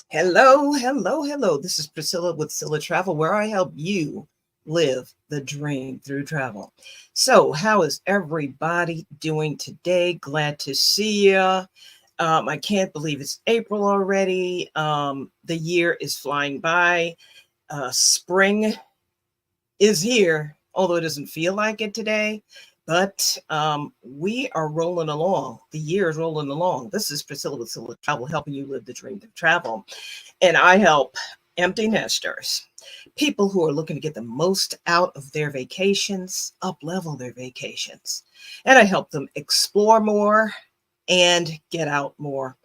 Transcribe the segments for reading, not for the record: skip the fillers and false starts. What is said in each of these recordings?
Hello, hello, hello. This is Priscilla with Scylla Travel, where I help you live the dream through travel. So, how is everybody doing today? Glad to see you. I can't believe it's April already. The year is flying by. Spring is here, although it doesn't feel like it today. But we are rolling along. The year is rolling along. This is Priscilla with Scylla Travel, helping you live the dream through travel. And I help empty nesters, people who are looking to get the most out of their vacations, up level their vacations. And I help them explore more and get out more,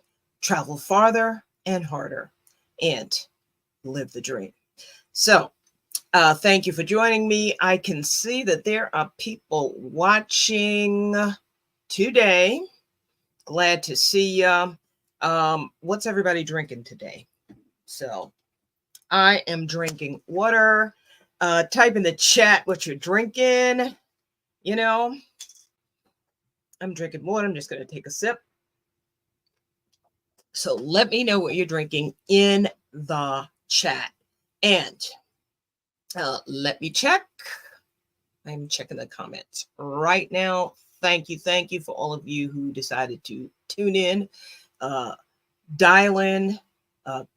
travel farther and harder, and live the dream. So, thank you for joining me. I can see that there are people watching today. Glad to see you. What's everybody drinking today? So I am drinking water. Type in the chat what you're drinking. You know, I'm drinking water. I'm just going to take a sip. So let me know what you're drinking in the chat. And let me check. I'm checking the comments right now. Thank you for all of you who decided to tune in, dial in,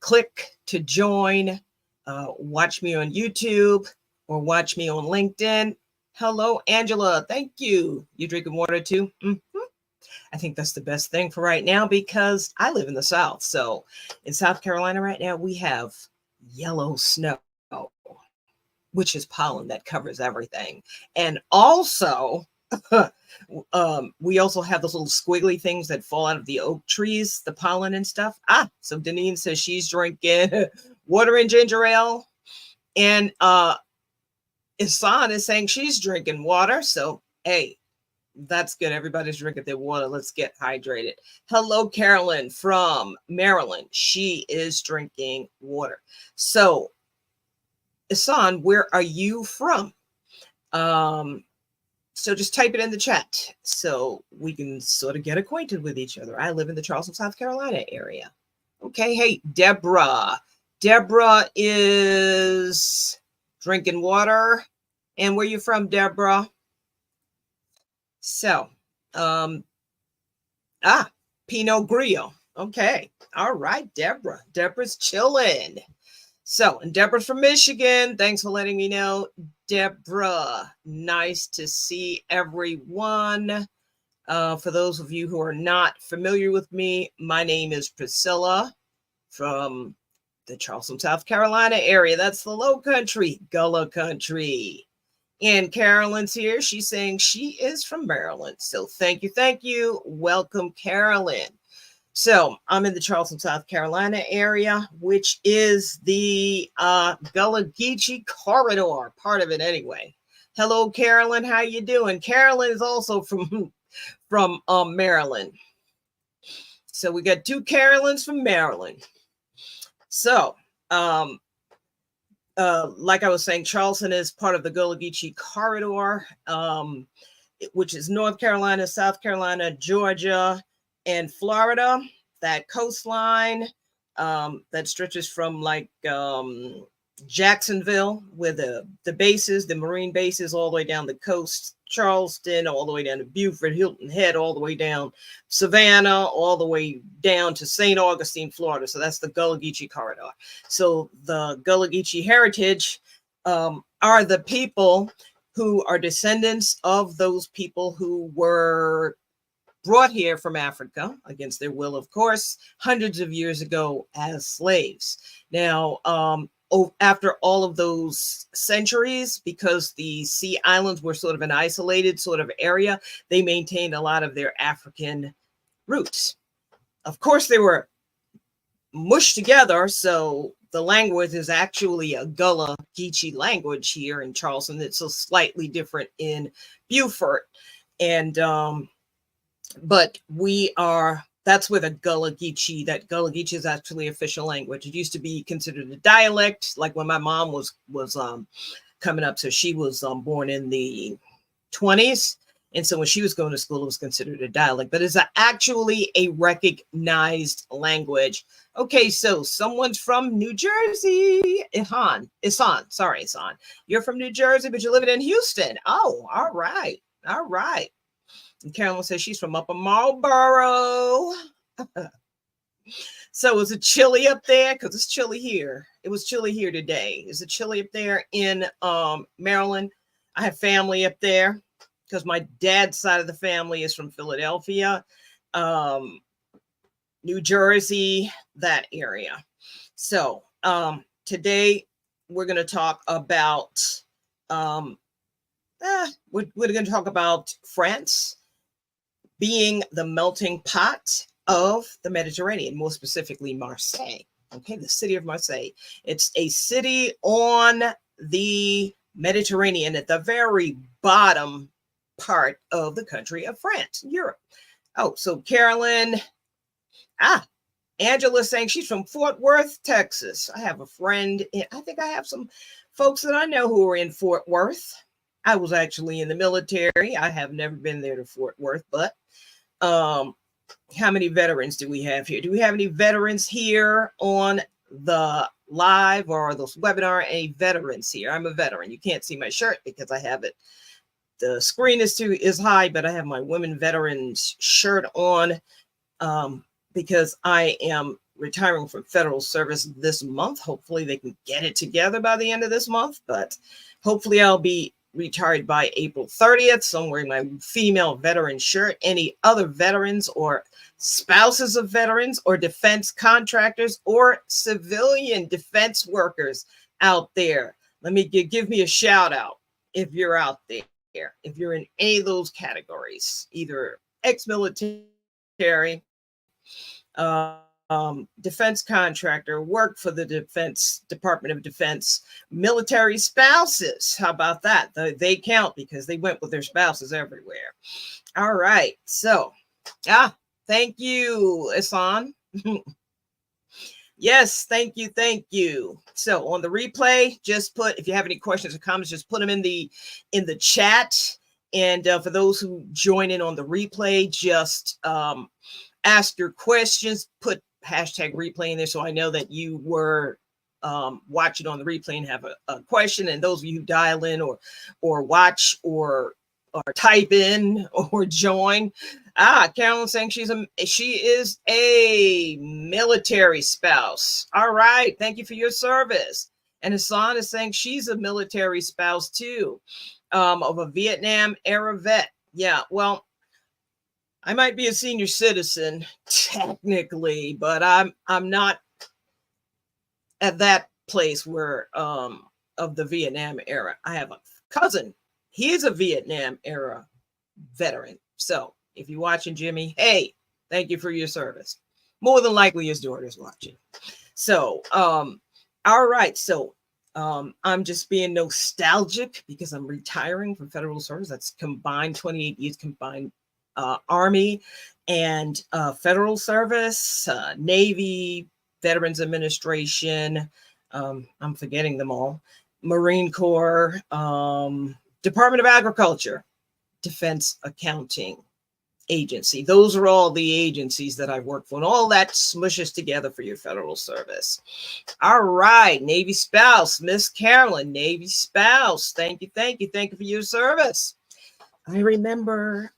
click to join, watch me on YouTube or watch me on LinkedIn. Hello, Angela. Thank you. You drinking water too? Mm-hmm. I think that's the best thing for right now because I live in the South. So in South Carolina right now, we have yellow snow, which is pollen that covers everything. And also, we also have those little squiggly things that fall out of the oak trees, the pollen and stuff. So Deneen says she's drinking water and ginger ale. And Isan is saying she's drinking water. So, hey, that's good. Everybody's drinking their water. Let's get hydrated. Hello, Carolyn from Maryland. She is drinking water. So, Isan, where are you from? So just type it in the chat so we can sort of get acquainted with each other. I live in the Charleston, South Carolina area. Okay. Hey, Deborah. Deborah is drinking water. And where you from, Deborah? So, Pinot Grillo. Okay. All right, Deborah. Deborah's chilling. So, and Deborah's from Michigan. Thanks for letting me know, Deborah. Nice to see everyone. For those of you who are not familiar with me, my name is Priscilla from the Charleston, South Carolina area. That's the Low Country, Gullah Country. And Carolyn's here. She's saying she is from Maryland. So thank you. Welcome, Carolyn. So I'm in the Charleston, South Carolina area, which is the Gullah Geechee corridor, part of it anyway. Hello, Carolyn. How you doing? Carolyn is also from Maryland. So we got two Carolyns from Maryland. So, like I was saying, Charleston is part of the Gullah Geechee corridor, which is North Carolina, South Carolina, Georgia, and Florida. That coastline that stretches from like Jacksonville, where the bases, the Marine bases, all the way down the coast, Charleston, all the way down to Beaufort, Hilton Head, all the way down Savannah, all the way down to St. Augustine, Florida. So that's the Gullah Geechee corridor. So the Gullah Geechee heritage are the people who are descendants of those people who were brought here from Africa against their will, of course, hundreds of years ago as slaves. Now, after all of those centuries, because the Sea Islands were sort of an isolated sort of area, they maintained a lot of their African roots. Of course, they were mushed together, so the language is actually a Gullah Geechee language here in Charleston. It's so slightly different in Beaufort. And but that's where the Gullah Geechee, that Gullah Geechee is actually official language. It used to be considered a dialect, like when my mom was coming up. So she was born in the 20s, And so when she was going to school, it was considered a dialect, but it's actually a recognized language. Okay, so someone's from New Jersey. Isan. Sorry, Isan. You're from New Jersey, but you're living in Houston. Oh, all right. All right. And Carolyn says she's from Upper Marlboro. So is it chilly up there? Because it's chilly here. It was chilly here today. Is it chilly up there in Maryland? I have family up there because my dad's side of the family is from Philadelphia, New Jersey, that area. So today we're going to talk about we're going to talk about France being the melting pot of the Mediterranean, more specifically Marseille. Okay, the city of Marseille. It's a city on the Mediterranean at the very bottom part of the country of France, Europe. Oh, so Carolyn, Angela's saying she's from Fort Worth, Texas. I have a friend. I think I have some folks that I know who are in Fort Worth. I was actually in the military. I have never been there to Fort Worth, but how many veterans do we have here? Do we have any veterans here on the live or this webinar? Any veterans here? I'm a veteran. You can't see my shirt because I have it. The screen is high, but I have my women veterans shirt on because I am retiring from federal service this month. Hopefully they can get it together by the end of this month, but hopefully I'll be retired by April 30th. So I'm wearing my female veteran shirt. Any other veterans or spouses of veterans or defense contractors or civilian defense workers out there, let me give me a shout out if you're out there. If you're in any of those categories, either ex-military, defense contractor, work for the Department of Defense, military spouses. How about that? They count because they went with their spouses everywhere. All right. So, thank you, Isan. Yes, thank you. Thank you. So on the replay, just put, if you have any questions or comments, just put them in the chat. And for those who join in on the replay, just ask your questions, put hashtag replay in there so I know that you were watching on the replay and have a question. And those of you who dial in or watch or type in or join. Carolyn saying she is a military spouse. All right. Thank you for your service. And Hassan is saying she's a military spouse too, of a Vietnam era vet. Yeah. Well, I might be a senior citizen technically, but I'm not at that place where of the Vietnam era. I have a cousin. He is a Vietnam era veteran. So if you're watching, Jimmy, hey, thank you for your service. More than likely his daughter's watching. So, all right. So I'm just being nostalgic because I'm retiring from federal service. That's combined 28 years combined Army and federal service, Navy, Veterans Administration. I'm forgetting them all. Marine Corps, Department of Agriculture, Defense Accounting Agency. Those are all the agencies that I've worked for, and all that smushes together for your federal service. All right, Navy spouse, Miss Carolyn, Navy spouse. Thank you, thank you, thank you for your service. I remember.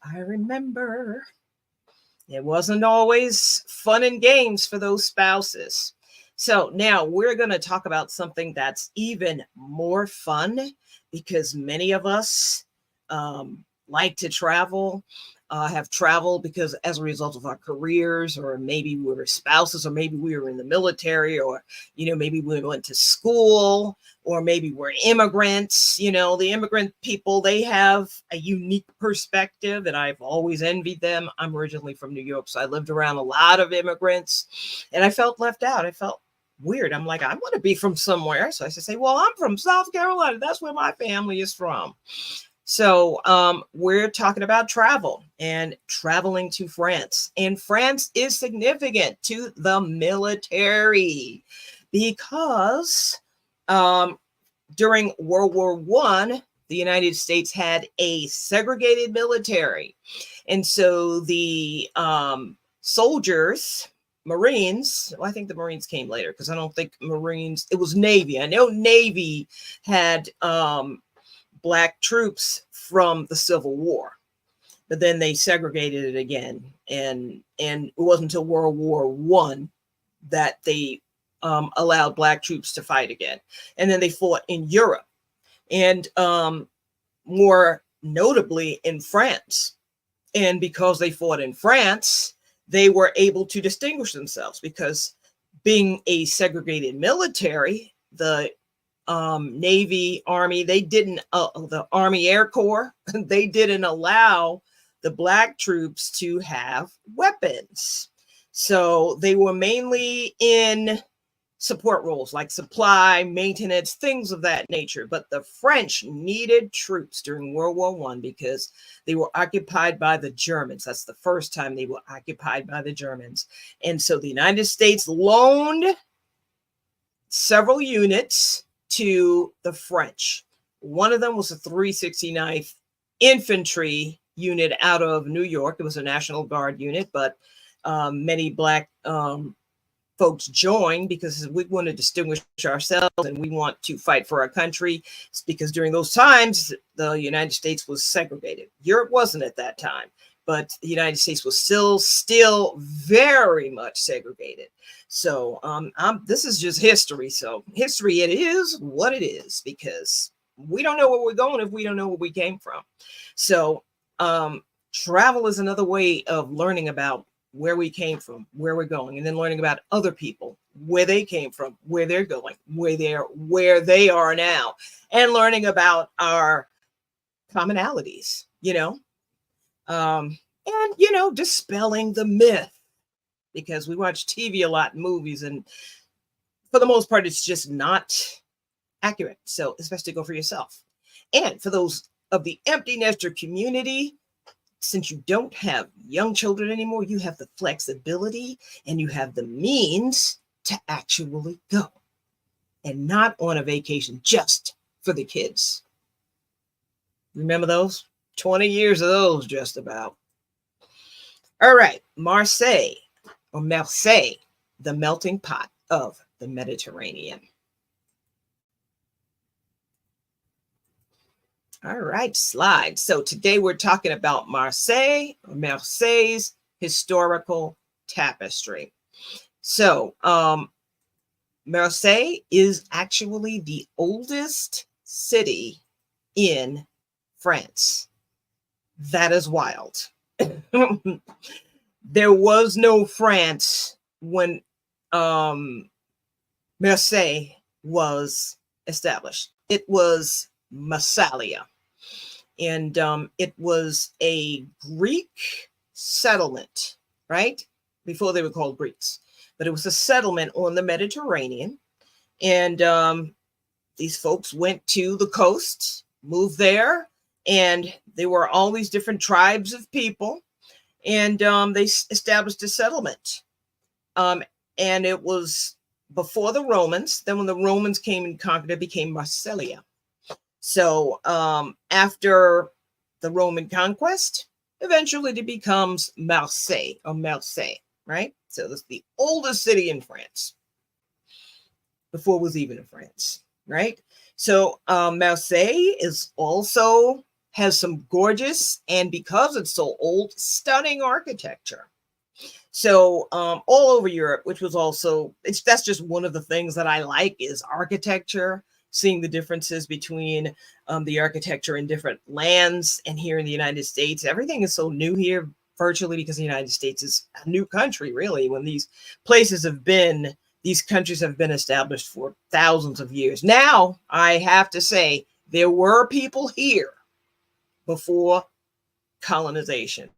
It wasn't always fun and games for those spouses. So now we're going to talk about something that's even more fun because many of us like to travel, have traveled because as a result of our careers, or maybe we were spouses, or maybe we were in the military, or, maybe we went to school, or maybe we're immigrants. The immigrant people, they have a unique perspective and I've always envied them. I'm originally from New York, so I lived around a lot of immigrants and I felt left out. I felt weird. I'm like, I want to be from somewhere. So I say, well, I'm from South Carolina. That's where my family is from. So we're talking about travel and traveling to France. And France is significant to the military because during World War I, the United States had a segregated military. And so the soldiers, Marines, well, I think the Marines came later because I don't think Marines, it was Navy. I know Navy had Black troops from the Civil War, but then they segregated it again. And it wasn't until World War I that they allowed Black troops to fight again. And then they fought in Europe, and more notably in France. And because they fought in France, they were able to distinguish themselves, because being a segregated military, the Navy, Army, they didn't, the Army Air Corps, they didn't allow the Black troops to have weapons. So they were mainly in support roles like supply, maintenance, things of that nature. But the French needed troops during World War I because they were occupied by the Germans. That's the first time they were occupied by the Germans. And so the United States loaned several units to the French. One of them was the 369th Infantry unit out of New York. It was a National Guard unit, but many Black folks joined because we want to distinguish ourselves and we want to fight for our country. It's because during those times, the United States was segregated. Europe wasn't at that time, but the United States was still very much segregated. So this is just history. So history, it is what it is, because we don't know where we're going if we don't know where we came from. So travel is another way of learning about where we came from, where we're going, and then learning about other people, where they came from, where they're going, where they are now, and learning about our commonalities, and, dispelling the myth, because we watch TV a lot, movies, and for the most part, it's just not accurate. So especially go for yourself. And for those of the empty nester community, since you don't have young children anymore, you have the flexibility and you have the means to actually go, and not on a vacation just for the kids. Remember those? 20 years of those, just about. All right, Marseille, the melting pot of the Mediterranean. All right, slide. So today we're talking about Marseille's historical tapestry. So Marseille is actually the oldest city in France. That is wild. There was no France when Marseille was established. It was Massalia. And it was a Greek settlement, right? Before they were called Greeks. But it was a settlement on the Mediterranean. And these folks went to the coast, moved there, and there were all these different tribes of people. And they established a settlement. And it was before the Romans. Then when the Romans came and conquered, it became Marseille. So after the Roman conquest, eventually it becomes Marseille, right? So that's the oldest city in France, before it was even in France, right? So Marseille is also has some gorgeous, and because it's so old, stunning architecture. So all over Europe, which was also, that's just one of the things that I like, is architecture. Seeing the differences between the architecture in different lands and here in the United States. Everything is so new here, virtually, because the United States is a new country, really, when these countries have been established for thousands of years. Now, I have to say, there were people here before colonization,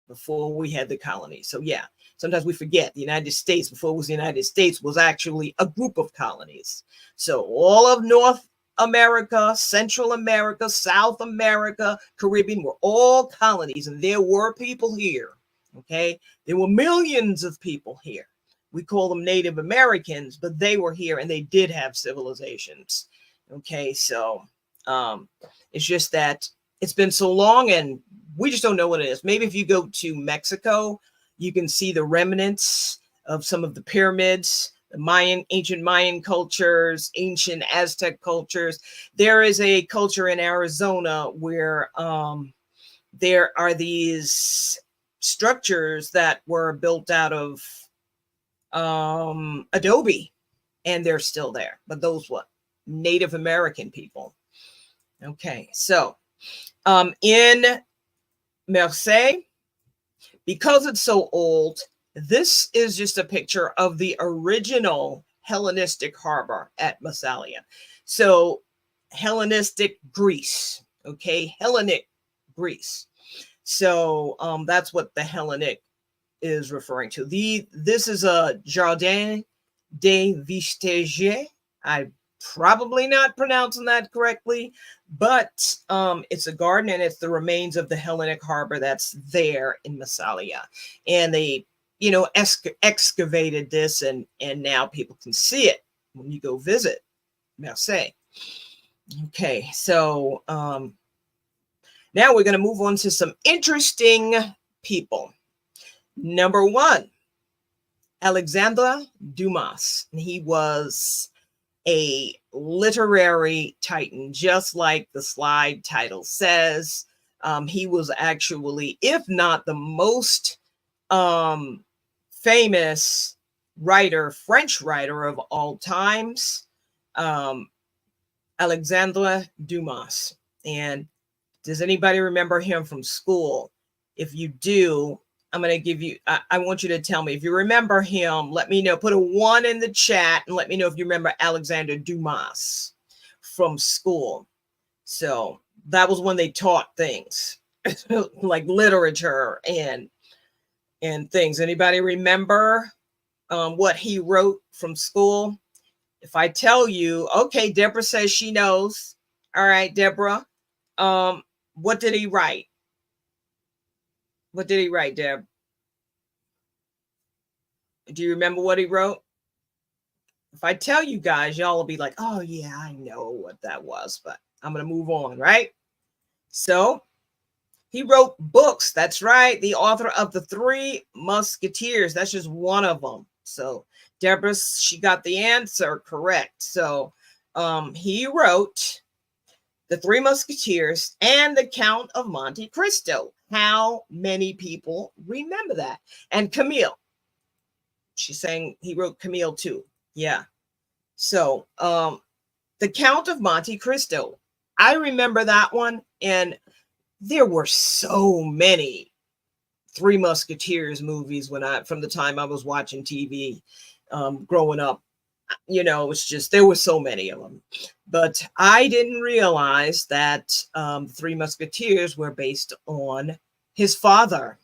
before we had the colonies. So yeah, sometimes we forget the United States, before it was the United States, was actually a group of colonies. So all of North America, Central America, South America, Caribbean were all colonies, and there were people here. Okay, there were millions of people here. We call them Native Americans, but they were here and they did have civilizations. Okay, so It's just that it's been so long and we just don't know what it is. Maybe if you go to Mexico, you can see the remnants of some of the pyramids, the Mayan, ancient Mayan cultures, ancient Aztec cultures. There is a culture in Arizona where there are these structures that were built out of adobe, and they're still there. But those what? Native American people. Okay, so in Marseille, because it's so old, this is just a picture of the original Hellenistic harbor at Massalia. So Hellenistic Greece, okay, Hellenic Greece. So that's what the Hellenic is referring to. This is a Jardin des Vestiges. I probably not pronouncing that correctly, but it's a garden and it's the remains of the Hellenic harbor that's there in Massalia. And they, you know, excavated this and now people can see it when you go visit Marseille. Okay, so now we're going to move on to some interesting people. Number one, Alexandre Dumas. He was a literary titan, just like the slide title says. He was actually, if not the most famous writer, French writer of all times, Alexandre Dumas. And does anybody remember him from school? If you do, I'm going to give you, I want you to tell me if you remember him. Let me know. Put a 1 in the chat and let me know if you remember Alexandre Dumas from school. So that was when they taught things like literature and things. Anybody remember what he wrote from school? If I tell you, okay, Deborah says she knows. All right, Deborah. What did he write? What did he write, Deb? Do you remember what he wrote? If I tell you guys, y'all will be like, oh yeah, I know what that was, but I'm going to move on, right? So he wrote books. That's right. The author of The Three Musketeers. That's just one of them. So Deborah, she got the answer correct. So he wrote The Three Musketeers and The Count of Monte Cristo. How many people remember that? And Camille. She's saying he wrote Camille too. Yeah. So The Count of Monte Cristo. I remember that one. And there were so many Three Musketeers movies from the time I was watching TV growing up. You know, it's just, there were so many of them. But I didn't realize that Three Musketeers were based on his father,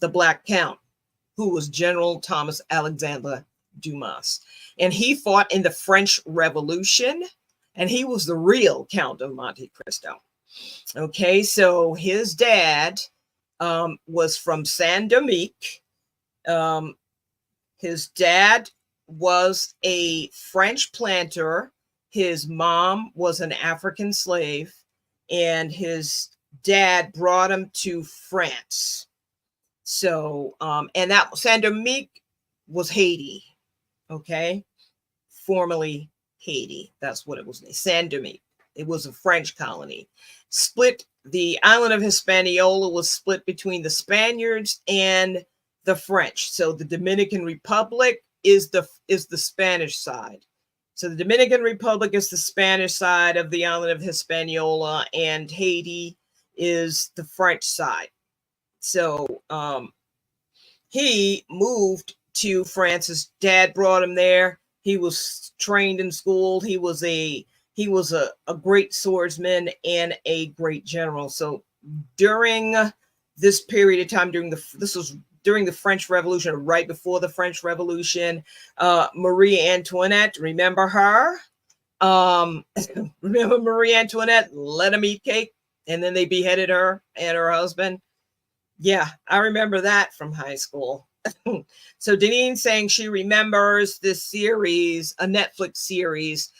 the Black Count, who was General Thomas Alexandre Dumas. And he fought in the French Revolution, and he was the real Count of Monte Cristo. Okay, so his dad was from Saint-Domingue. His dad was a French planter. His mom was an African slave, and his dad brought him to France. So, and that Saint-Domingue was Haiti, okay? Formerly Haiti. That's what it was. Saint-Domingue. It was a French colony. Split, the island of Hispaniola was split between the Spaniards and the French. So the Dominican Republic is the Spanish side. So the Dominican Republic is the Spanish side of the island of Hispaniola, and Haiti is the French side. So he moved to France. His dad brought him there. He was trained in school. He was a great swordsman and a great general. So during this period of time, this was during the French Revolution, right before the French Revolution, Marie Antoinette, remember her? Remember Marie Antoinette? Let them eat cake, and then they beheaded her and her husband. Yeah, I remember that from high school. So Deneen saying she remembers this series, a Netflix series,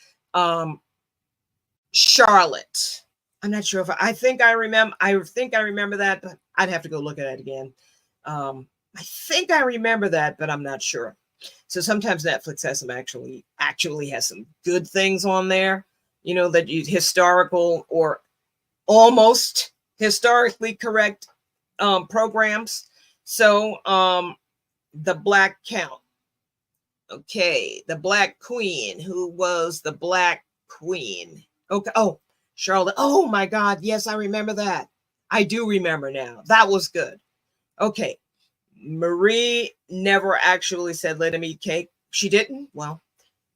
Charlotte. I'm not sure if I think I remember. I think I remember that, but I'd have to go look at it again. I think I remember that, but I'm not sure. So sometimes Netflix has some actually has some good things on there, that you historical or almost historically correct programs. So the Black Count. Okay, the Black Queen. Who was the Black Queen? Okay. Oh, Charlotte. Oh my God. Yes, I remember that. I do remember now. That was good. Okay. Marie never actually said, let him eat cake. She didn't. Well,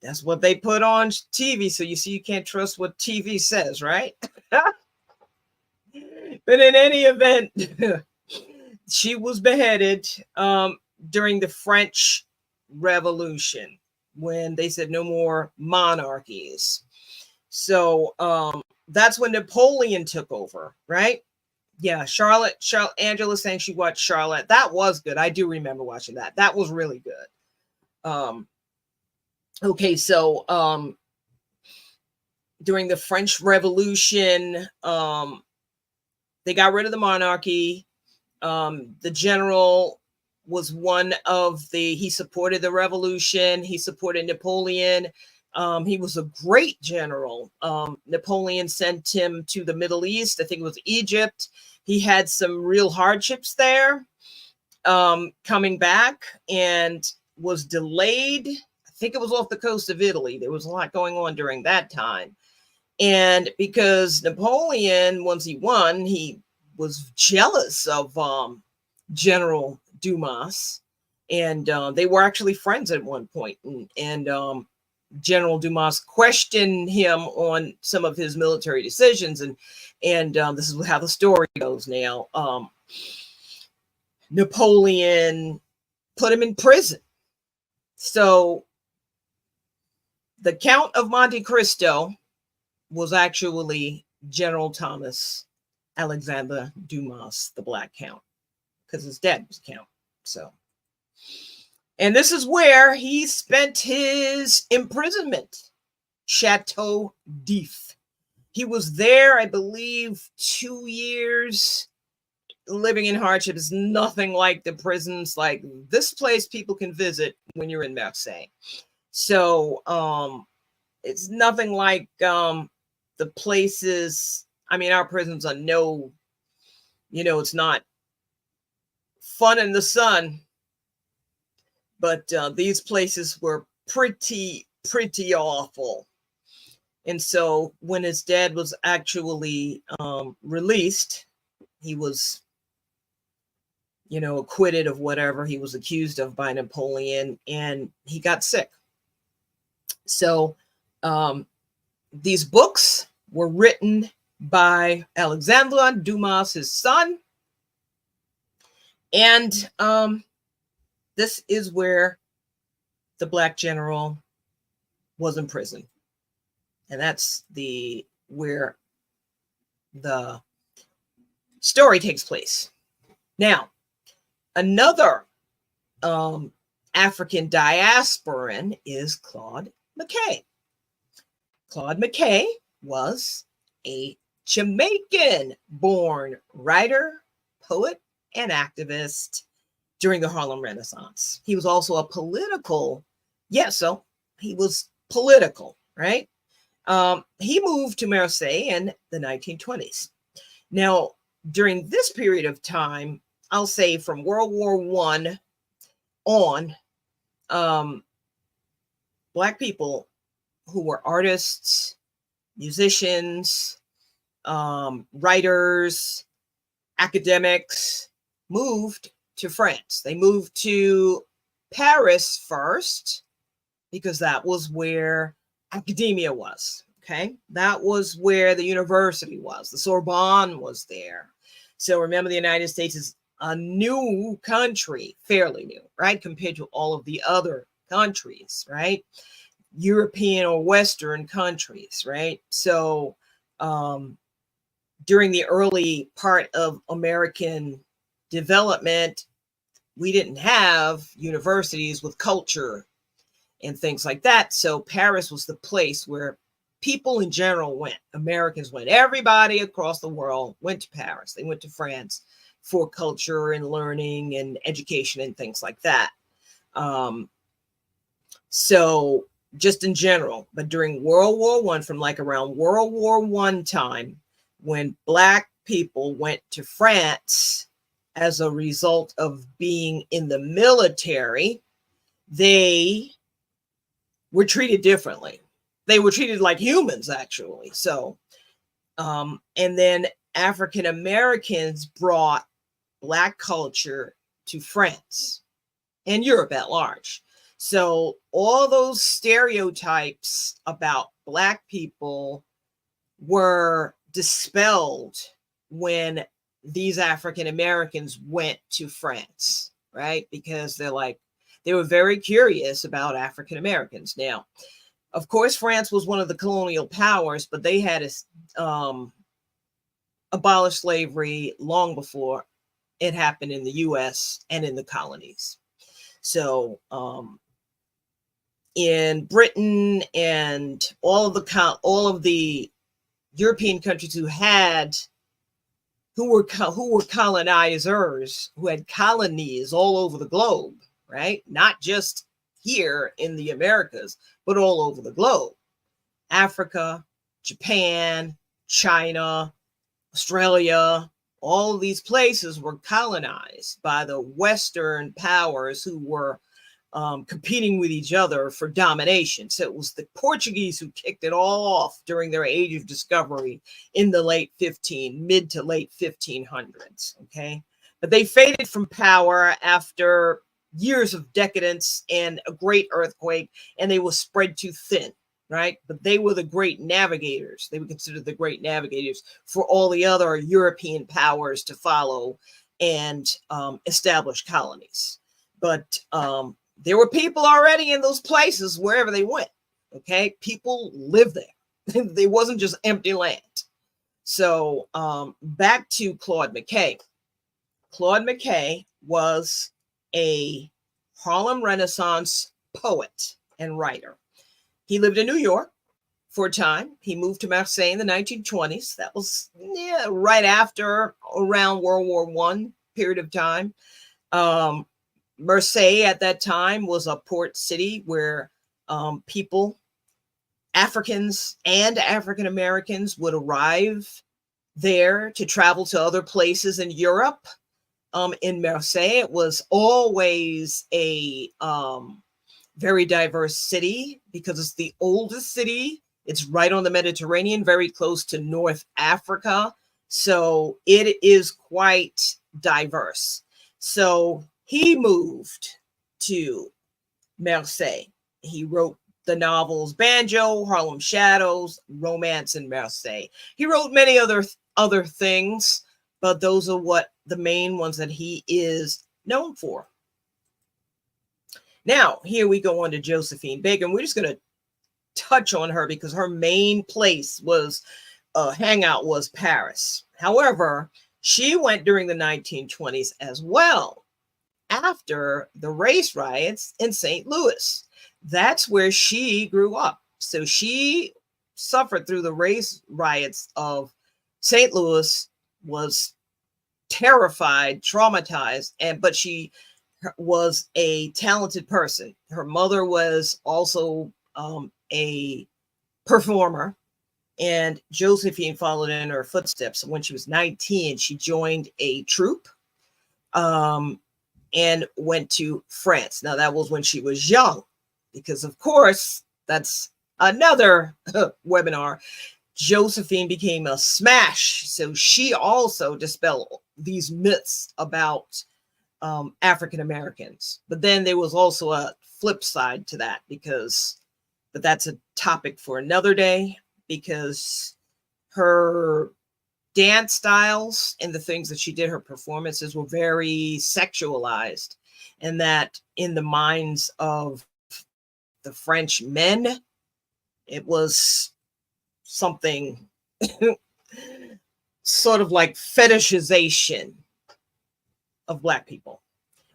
that's what they put on TV. So you see, you can't trust what TV says, right? But in any event, she was beheaded during the French Revolution when they said no more monarchies. So that's when Napoleon took over, right? Yeah, Charlotte, Angela saying she watched Charlotte. That was good. I do remember watching that. That was really good. Okay, so during the French Revolution, they got rid of the monarchy. The general was one of he supported the revolution. He supported Napoleon. He was a great general. Napoleon sent him to the Middle East. I think it was Egypt. He had some real hardships there coming back and was delayed. I think it was off the coast of Italy. There was a lot going on during that time. And because Napoleon, once he won, he was jealous of General Dumas. And they were actually friends at one point. And General Dumas questioned him on some of his military decisions, and this is how the story goes now. Napoleon put him in prison. So the Count of Monte Cristo was actually General Thomas Alexander Dumas, the Black Count, because his dad was Count. So. And this is where he spent his imprisonment, Chateau d'If. He was there, I believe, 2 years, living in hardship. It's nothing like the prisons, like this place people can visit when you're in Marseille. So it's nothing like the places. I mean, our prisons are it's not fun in the sun. But these places were pretty awful. And so when his dad was actually released, he was, acquitted of whatever he was accused of by Napoleon, and he got sick. So these books were written by Alexandre Dumas, his son. And this is where the Black general was in prison. And that's where the story takes place. Now, another African diasporan is Claude McKay. Claude McKay was a Jamaican-born writer, poet, and activist during the Harlem Renaissance. He was also a political, so he was political, right? He moved to Marseille in the 1920s. Now, during this period of time, I'll say from World War I on, Black people who were artists, musicians, writers, academics, moved to France. They moved to Paris first because that was where academia was. Okay, that was where the university was. The Sorbonne was there. So remember, the United States is a new country, fairly new, right, compared to all of the other countries, right? European or Western countries, right? So during the early part of American development, we didn't have universities with culture and things like that. So Paris was the place where people in general went. Americans went. Everybody across the world went to Paris. They went to France for culture and learning and education and things like that. So just in general, but during World War I, from like around World War I time, when Black people went to France as a result of being in the military, they were treated differently. They were treated like humans, actually. So, and then African Americans brought Black culture to France and Europe at large. So all those stereotypes about Black people were dispelled when these African Americans went to France, right? Because they were very curious about African Americans. Now, of course, France was one of the colonial powers, but they had abolished slavery long before it happened in the U.S. and in the colonies. So in Britain and all of the European countries who were colonizers, who had colonies all over the globe, right? Not just here in the Americas, but all over the globe. Africa, Japan, China, Australia, all of these places were colonized by the Western powers who were competing with each other for domination. So it was the Portuguese who kicked it all off during their age of discovery in the mid to late 1500s. Okay. But they faded from power after years of decadence and a great earthquake, and they were spread too thin, right? But they were the great navigators. They were considered the great navigators for all the other European powers to follow and establish colonies. But there were people already in those places wherever they went. Okay, people lived there. They wasn't just empty land. So back to Claude McKay. Claude McKay was a Harlem Renaissance poet and writer. He lived in New York for a time. He moved to Marseille in the 1920s. That was right after around World War I period of time. Marseille at that time was a port city where people, Africans and African Americans, would arrive there to travel to other places in Europe. In Marseille, it was always a very diverse city because it's the oldest city. It's right on the Mediterranean, very close to North Africa. So it is quite diverse. So he moved to Marseille. He wrote the novels Banjo, Harlem Shadows, Romance in Marseille. He wrote many other things, but those are what the main ones that he is known for. Now, here we go on to Josephine Baker, and we're just going to touch on her because her main place was hangout was Paris. However, she went during the 1920s as well, after the race riots in St. Louis. That's where she grew up. So she suffered through the race riots of St. Louis, was terrified, traumatized, but she was a talented person. Her mother was also a performer, and Josephine followed in her footsteps. When she was 19, she joined a troupe and went to France. Now, that was when she was young, because, of course, that's another webinar. Josephine became a smash. So she also dispelled these myths about African Americans. But then there was also a flip side to that, but that's a topic for another day, because her dance styles and the things that she did, her performances were very sexualized, and that in the minds of the French men, it was something sort of like fetishization of Black people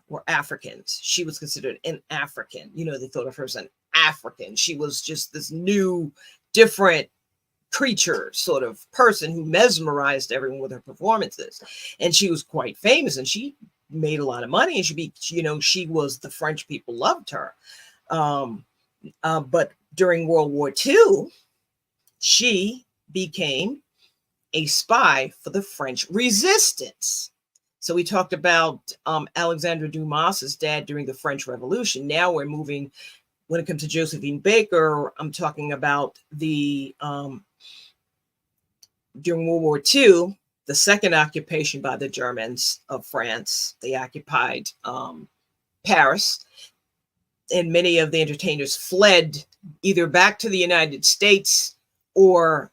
or Africans. She was considered an African. They thought of her as an African. She was just this new, different creature sort of person who mesmerized everyone with her performances. And she was quite famous, and she made a lot of money, and she was, the French people loved her. But during World War II, she became a spy for the French resistance. So we talked about Alexandre Dumas's dad during the French Revolution. Now we're moving, when it comes to Josephine Baker, I'm talking about the during World War II, the second occupation by the Germans of France. They occupied Paris, and many of the entertainers fled either back to the United States or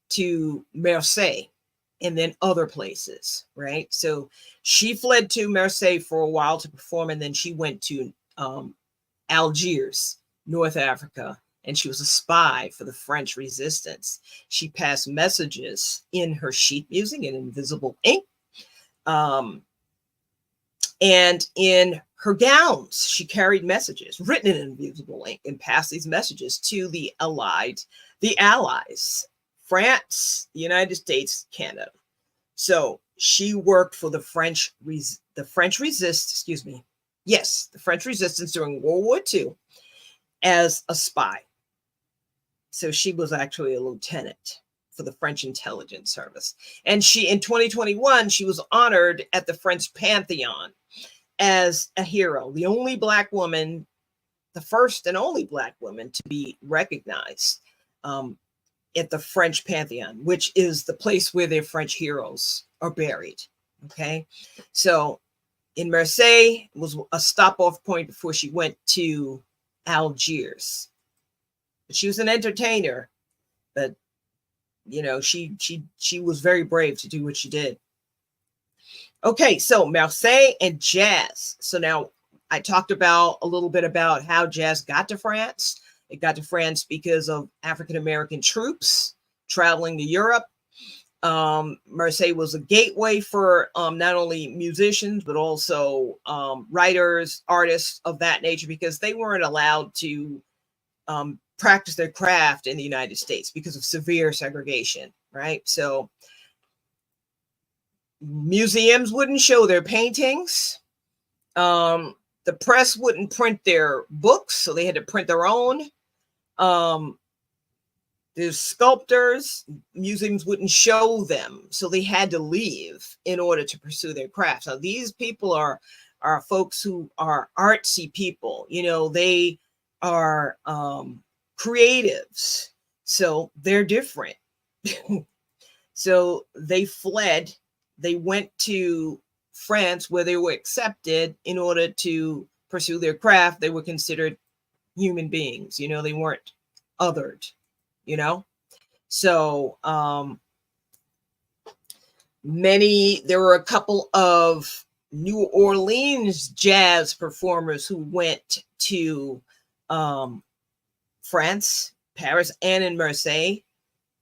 to Marseille, and then other places, right? So she fled to Marseille for a while to perform, and then she went to Algiers, North Africa, and she was a spy for the French resistance. She passed messages in her sheet music in invisible ink, and in her gowns, she carried messages written in invisible ink and passed these messages to the Allies, France, the United States, Canada. So she worked for the French resistance during World War II as a spy. So she was actually a lieutenant for the French intelligence service. And in 2021, she was honored at the French Pantheon as a hero, the only Black woman, the first and only Black woman to be recognized at the French Pantheon, which is the place where their French heroes are buried. Okay. So in Marseille was a stop-off point before she went to Algiers. But she was an entertainer, but she was very brave to do what she did. Okay, so Marseille and jazz. So now I talked a little bit about how jazz got to France. It got to France because of African-American troops traveling to Europe. Marseille was a gateway for not only musicians, but also writers, artists of that nature, because they weren't allowed to practice their craft in the United States because of severe segregation, right? So museums wouldn't show their paintings. The press wouldn't print their books, so they had to print their own. There's sculptors, museums wouldn't show them, so they had to leave in order to pursue their craft. Now, these people are folks who are artsy people. They are creatives, so they're different. So they fled. They went to France, where they were accepted in order to pursue their craft. They were considered human beings. They weren't othered. So there were a couple of New Orleans jazz performers who went to France, Paris, and in Marseille.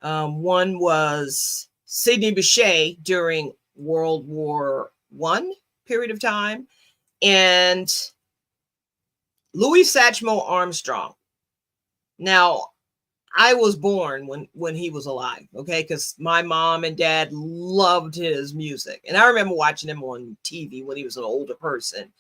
One was Sidney Bechet during World War I period of time, and Louis Satchmo Armstrong. Now, I was born when he was alive, okay, because my mom and dad loved his music, and I remember watching him on TV when he was an older person,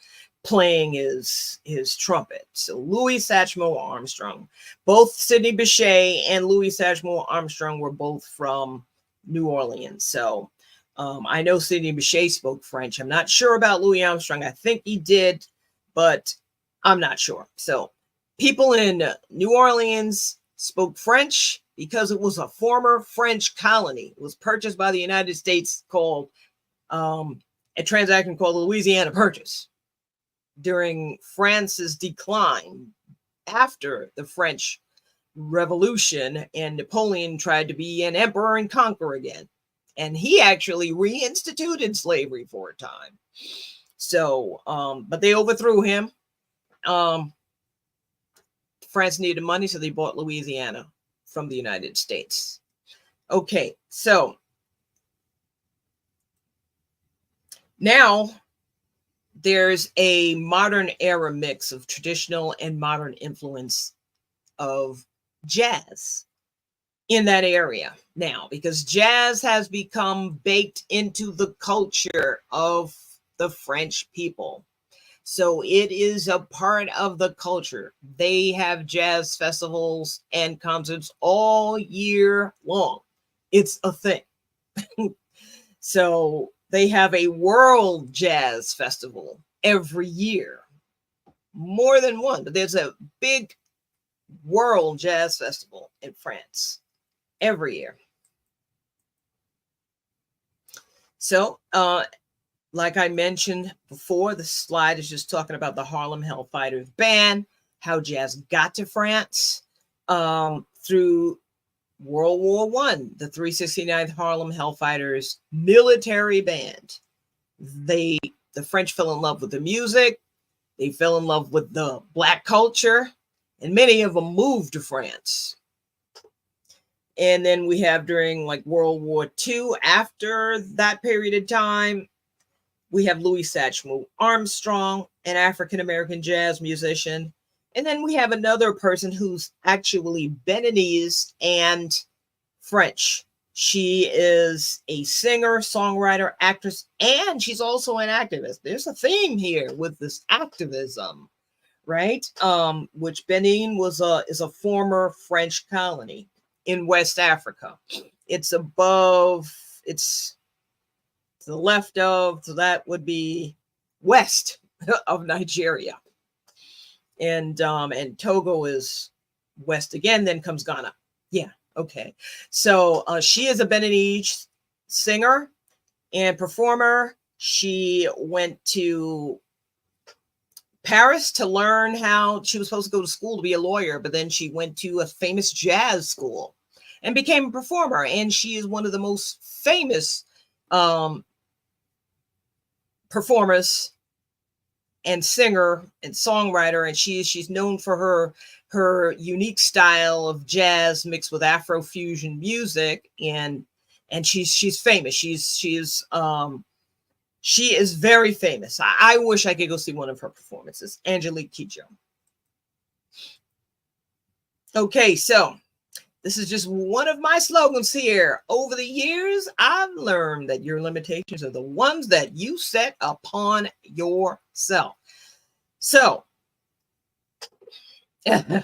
playing his trumpet. So Louis Satchmo Armstrong, both Sidney Bechet and Louis Satchmo Armstrong were both from New Orleans. So I know Sidney Bechet spoke French. I'm not sure about Louis Armstrong. I think he did, but I'm not sure. So people in New Orleans spoke French because it was a former French colony. It was purchased by the United States, called a transaction called the Louisiana Purchase, during France's decline after the French Revolution, and Napoleon tried to be an emperor and conquer again. And he actually reinstituted slavery for a time. So, but they overthrew him. France needed money, so they bought Louisiana from the United States. Okay, so now there's a modern era mix of traditional and modern influence of jazz in that area now, because jazz has become baked into the culture of the French people. So it is a part of the culture. They have jazz festivals and concerts all year long. It's a thing. So they have a world jazz festival every year, more than one, but there's a big world jazz festival in France every year. So, like I mentioned before, the slide is just talking about the Harlem Hellfighters Band, how jazz got to France through World War I, the 369th Harlem Hellfighters military band. The French fell in love with the music. They fell in love with the Black culture, and many of them moved to France. And then we have during like World War II, after that period of time, we have Louis Satchmo Armstrong, an African-American jazz musician. And then we have another person who's actually Beninese and French. She is a singer, songwriter, actress, and she's also an activist. There's a theme here with this activism, right? Which Benin is a former French colony in West Africa. It's above, it's to the left of, so that would be west of Nigeria. And Togo is west again, then comes Ghana. Yeah, okay. So she is a Beninese singer and performer. She went to Paris to learn how, she was supposed to go to school to be a lawyer, but then she went to a famous jazz school and became a performer. And she is one of the most famous performers and singer and songwriter, and she's known for her unique style of jazz mixed with Afrofusion music, and she's famous. She is very famous. I wish I could go see one of her performances. Angelique Kidjo. Okay, so this is just one of my slogans here. Over the years, I've learned that your limitations are the ones that you set upon yourself. So, all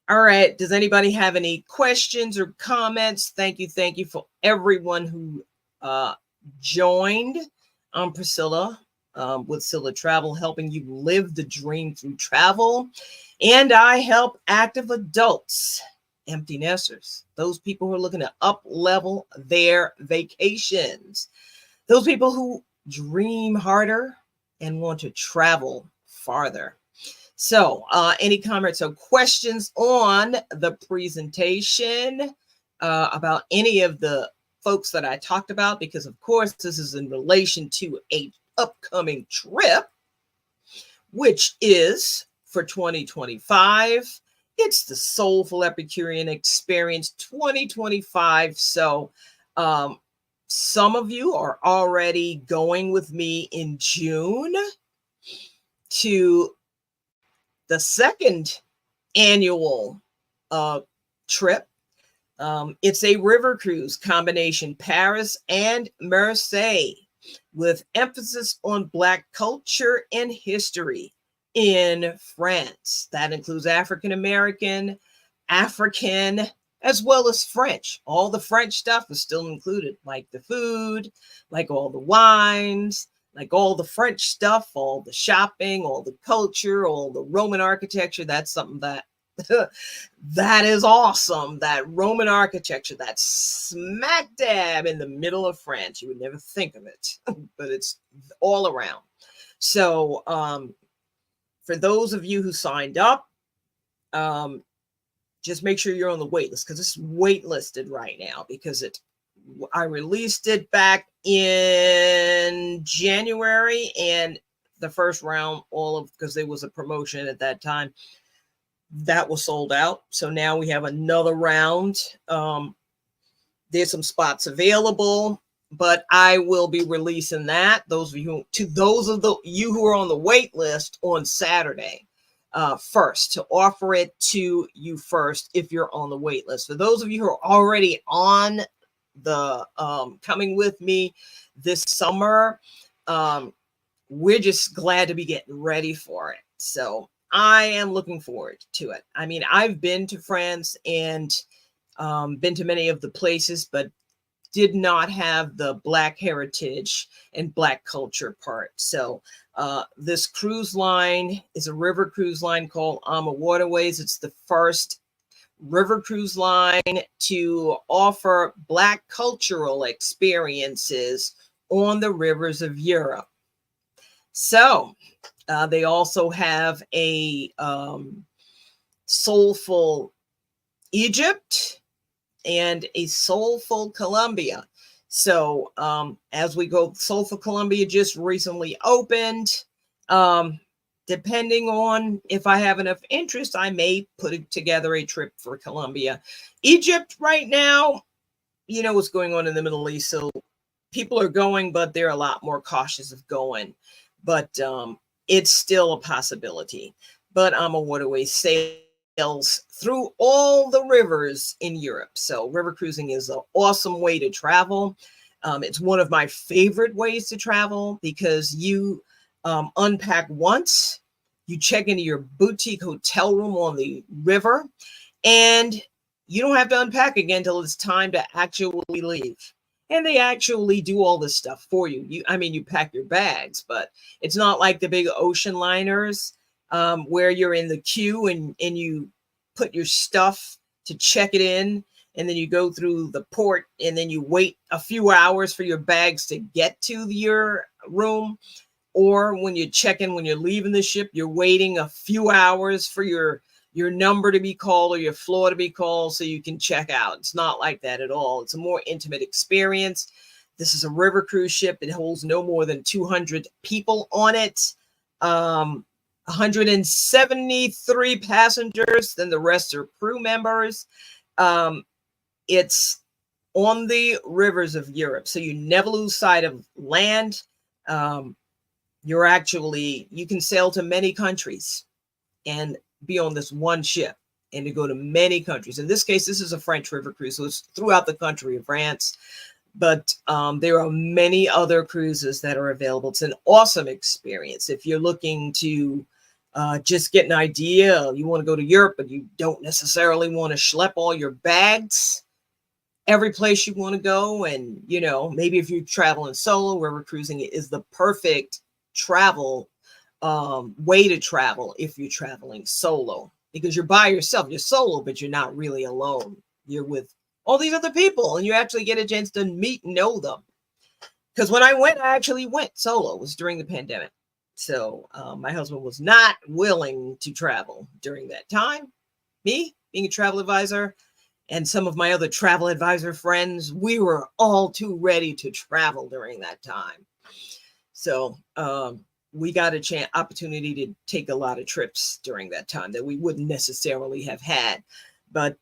right. Does anybody have any questions or comments? Thank you for everyone who joined. I'm Priscilla with Scylla Travel, helping you live the dream through travel. And I help active adults, empty nesters, those people who are looking to up-level their vacations, those people who dream harder and want to travel farther. So any comments or questions on the presentation about any of the folks that I talked about? Because of course, this is in relation to a upcoming trip, which is for 2025. It's the Soulful Epicurean Experience 2025. So some of you are already going with me in June to the second annual trip. It's a river cruise combination, Paris and Marseille, with emphasis on Black culture and history in France. That includes African-American, African, as well as French. All the French stuff is still included, like the food, like all the wines, like all the French stuff, all the shopping, all the culture, all the Roman architecture. That's something that that is awesome. That Roman architecture, that's smack dab in the middle of France. You would never think of it, but it's all around. So for those of you who signed up, just make sure you're on the wait list, because it's waitlisted right now, because I released it back in January, and the first round, because there was a promotion at that time, that was sold out. So now we have another round. There's some spots available, but I will be releasing that. Those of you who are on the wait list on Saturday. first, to offer it to you first if you're on the wait list. For those of you who are already on the coming with me this summer, we're just glad to be getting ready for it. So I am looking forward to it. I mean, I've been to France and been to many of the places, but did not have the Black heritage and Black culture part. So this cruise line is a river cruise line called AMA Waterways. It's the first river cruise line to offer Black cultural experiences on the rivers of Europe. So they also have a soulful Egypt and a soulful Colombia. So as we go, soulful Colombia just recently opened. Depending on if I have enough interest, I may put together a trip for Colombia. Egypt right now, you know what's going on in the Middle East. So people are going, but they're a lot more cautious of going. But it's still a possibility. But I'm a waterway sails through all the rivers in Europe. So river cruising is an awesome way to travel. It's one of my favorite ways to travel because you unpack once, you check into your boutique hotel room on the river, and you don't have to unpack again until it's time to actually leave. And they actually do all this stuff for you. I mean, you pack your bags, but it's not like the big ocean liners where you're in the queue and you put your stuff to check it in, and then you go through the port, and then you wait a few hours for your bags to get to your room. Or when you check in, when you're leaving the ship, you're waiting a few hours for your number to be called or your floor to be called so you can check out. It's not like that at all. It's a more intimate experience. This is a river cruise ship. It holds no more than 200 people on it. 173 passengers, then the rest are crew members. It's on the rivers of Europe, so you never lose sight of land. You can sail to many countries and be on this one ship and to go to many countries. In this case, this is a French river cruise, so it's throughout the country of France. But there are many other cruises that are available. It's an awesome experience. If you're looking to just get an idea, you want to go to Europe, but you don't necessarily want to schlep all your bags every place you want to go. And, you know, maybe if you're traveling solo, river cruising is the perfect travel way to travel if you're traveling solo, because you're by yourself. You're solo, but you're not really alone. You're with all these other people, and you actually get a chance to meet and know them. Because when I actually went solo. It was during the pandemic. So my husband was not willing to travel during that time. Me, being a travel advisor, and some of my other travel advisor friends, we were all too ready to travel during that time. So we got a opportunity to take a lot of trips during that time that we wouldn't necessarily have had. But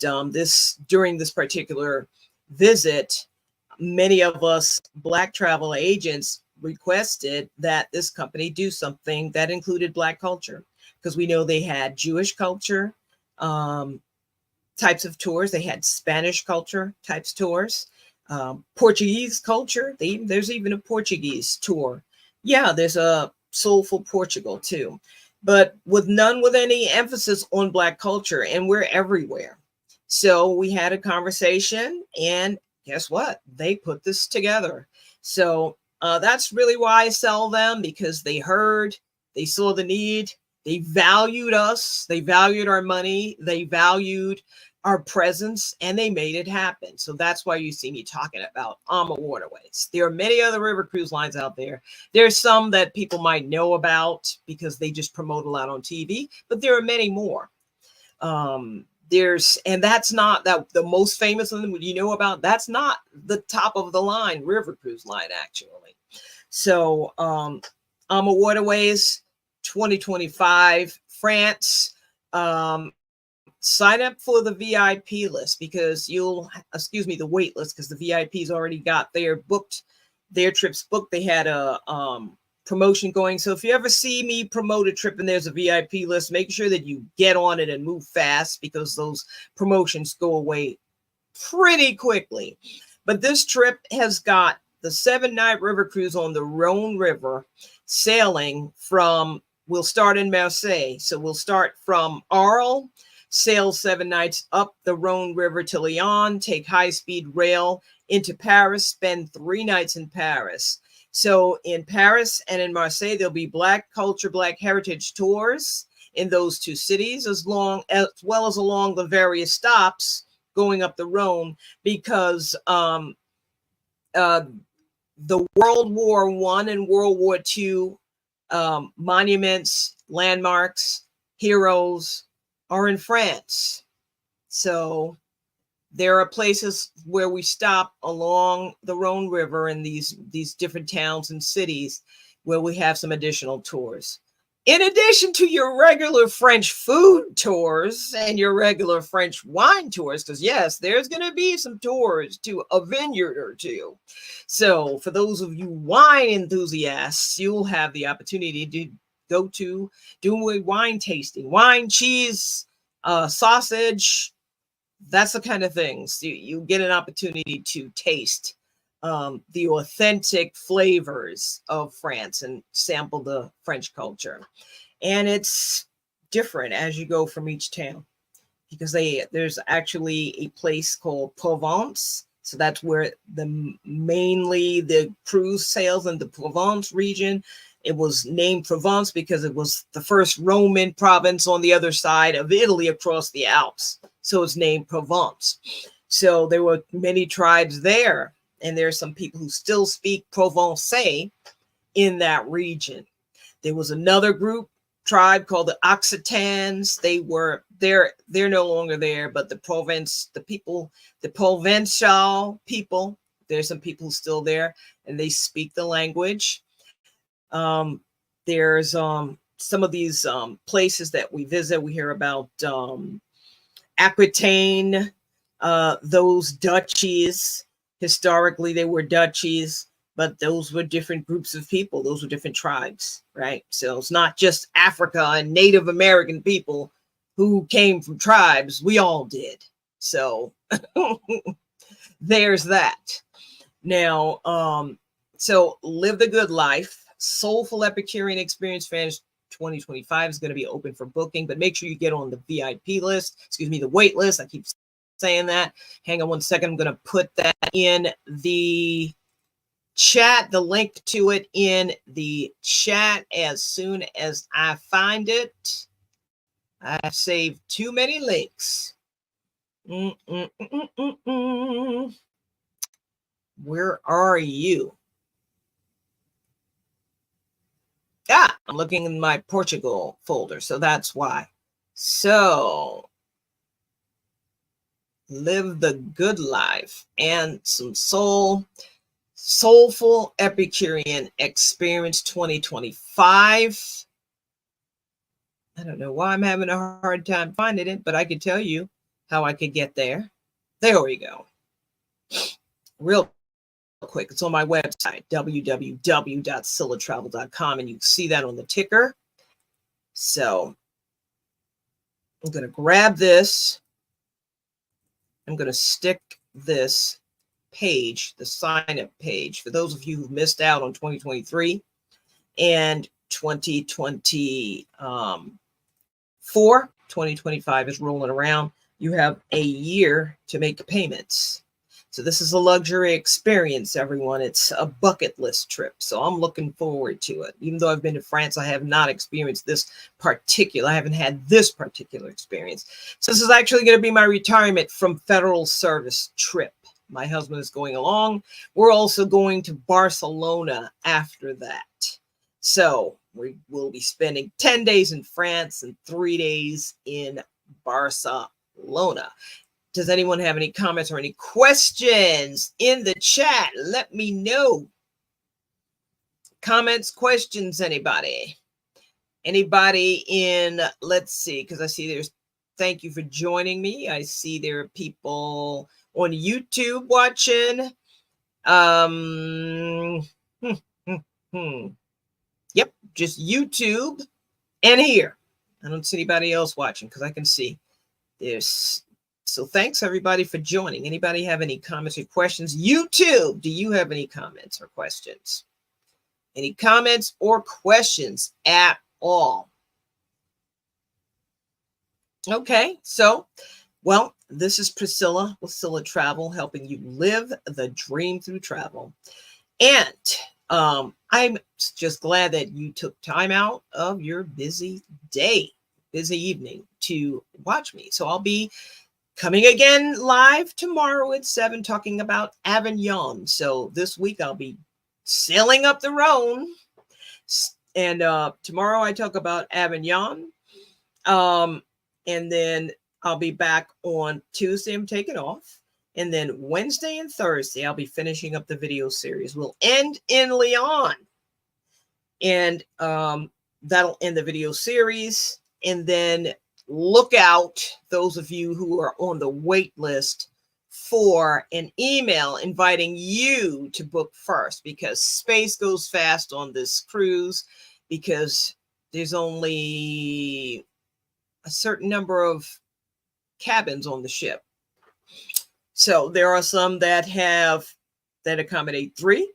during this particular visit, many of us Black travel agents requested that this company do something that included Black culture, because we know they had Jewish culture types of tours. They had Spanish culture types tours, Portuguese culture. There's even a Portuguese tour. Yeah, there's a Soulful Portugal too, but none with any emphasis on Black culture, and we're everywhere. So we had a conversation, and guess what? They put this together. So that's really why I sell them, because they saw the need, they valued us, they valued our money, they valued our presence, and they made it happen. So that's why you see me talking about AMA Waterways. There are many other river cruise lines out there. There's some that people might know about because they just promote a lot on TV, but there are many more. And that's not the most famous one you know about. That's not the top of the line river cruise line, actually. So AMA Waterways 2025 France. Sign up for the VIP list, because the wait list, because the VIPs already got their trips booked. They had a promotion going. So if you ever see me promote a trip and there's a VIP list, make sure that you get on it and move fast, because those promotions go away pretty quickly. But this trip has got the 7-night river cruise on the Rhone River, sailing from, we'll start in Marseille. So we'll start from Arles, sail 7 nights up the Rhone River to Lyon, take high-speed rail into Paris, spend 3 nights in Paris. So in Paris and in Marseille, there'll be Black culture, Black heritage tours in those 2 cities, as well as along the various stops going up the Rhone, because the World War I and World War II monuments, landmarks, heroes are in France. So there are places where we stop along the Rhone River in these different towns and cities where we have some additional tours. In addition to your regular French food tours and your regular French wine tours, because yes, there's going to be some tours to a vineyard or two. So for those of you wine enthusiasts, you'll have the opportunity to go to do a wine tasting, wine, cheese, sausage. That's the kind of things you get an opportunity to taste the authentic flavors of France and sample the French culture. And it's different as you go from each town, because there's actually a place called Provence. So that's where mainly the cruise sails in the Provence region. It was named Provence because it was the first Roman province on the other side of Italy across the Alps. So it's named Provence. So there were many tribes there. And there are some people who still speak Provençais in that region. There was another tribe called the Occitans. They're no longer there, but the Provençal people, there's some people still there, and they speak the language. There's some of these places that we visit. We hear about Aquitaine, those duchies. Historically, they were duchies, but those were different groups of people. Those were different tribes, right? So it's not just Africa and Native American people who came from tribes. We all did. So there's that. Now, so Live the Good Life, Soulful Epicurean Experience Fans 2025 is going to be open for booking, but make sure you get on the VIP list, the wait list. I keep saying that. Hang on one second. I'm going to put that in the chat, the link to it in the chat as soon as I find it. I've saved too many links. Where are you? I'm looking in my Portugal folder, so that's why. So Live the Good Life and some Soulful Epicurean Experience 2025. I don't know why I'm having a hard time finding it, but I can tell you how I could get there. There we go. Real quick, it's on my website, www.scyllatravel.com, and you can see that on the ticker. So I'm going to grab this. I'm going to stick this page, the sign-up page, for those of you who missed out on 2023 and 2024. 2025 is rolling around. You have a year to make payments. So this is a luxury experience, everyone. It's a bucket list trip. So I'm looking forward to it. Even though I've been to France, I have not experienced I haven't had this particular experience. So this is actually going to be my retirement from federal service trip. My husband is going along. We're also going to Barcelona after that. So we will be spending 10 days in France and 3 days in Barcelona. Does anyone have any comments or any questions in the chat? Let me know. Comments, questions, anybody? Anybody in, let's see, because I see thank you for joining me. I see there are people on YouTube watching. just YouTube and here. I don't see anybody else watching because I can see this. So thanks everybody for joining. Anybody have any comments or questions? YouTube, do you have any comments or questions? Any comments or questions at all? Okay, so, well, this is Priscilla with Scylla Travel, helping you live the dream through travel. And I'm just glad that you took time out of your busy day, busy evening to watch me. So I'll be coming again live tomorrow at 7 talking about Avignon. So this week I'll be sailing up the Rhone. And tomorrow I talk about Avignon. And then I'll be back on Tuesday. I'm taking off. And then Wednesday and Thursday, I'll be finishing up the video series. We'll end in Lyon. And that'll end the video series. And then look out, those of you who are on the wait list, for an email inviting you to book first, because space goes fast on this cruise, because there's only a certain number of cabins on the ship. So there are some that accommodate 3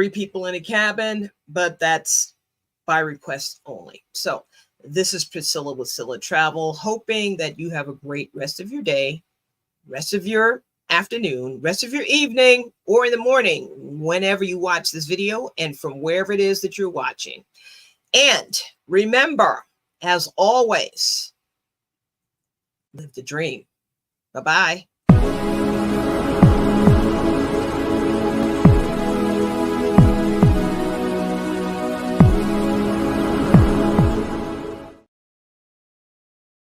people in a cabin, but that's by request only. So this is Priscilla with Scylla Travel, hoping that you have a great rest of your day, rest of your afternoon, rest of your evening, or in the morning, whenever you watch this video and from wherever it is that you're watching. And remember, as always, live the dream. Bye-bye.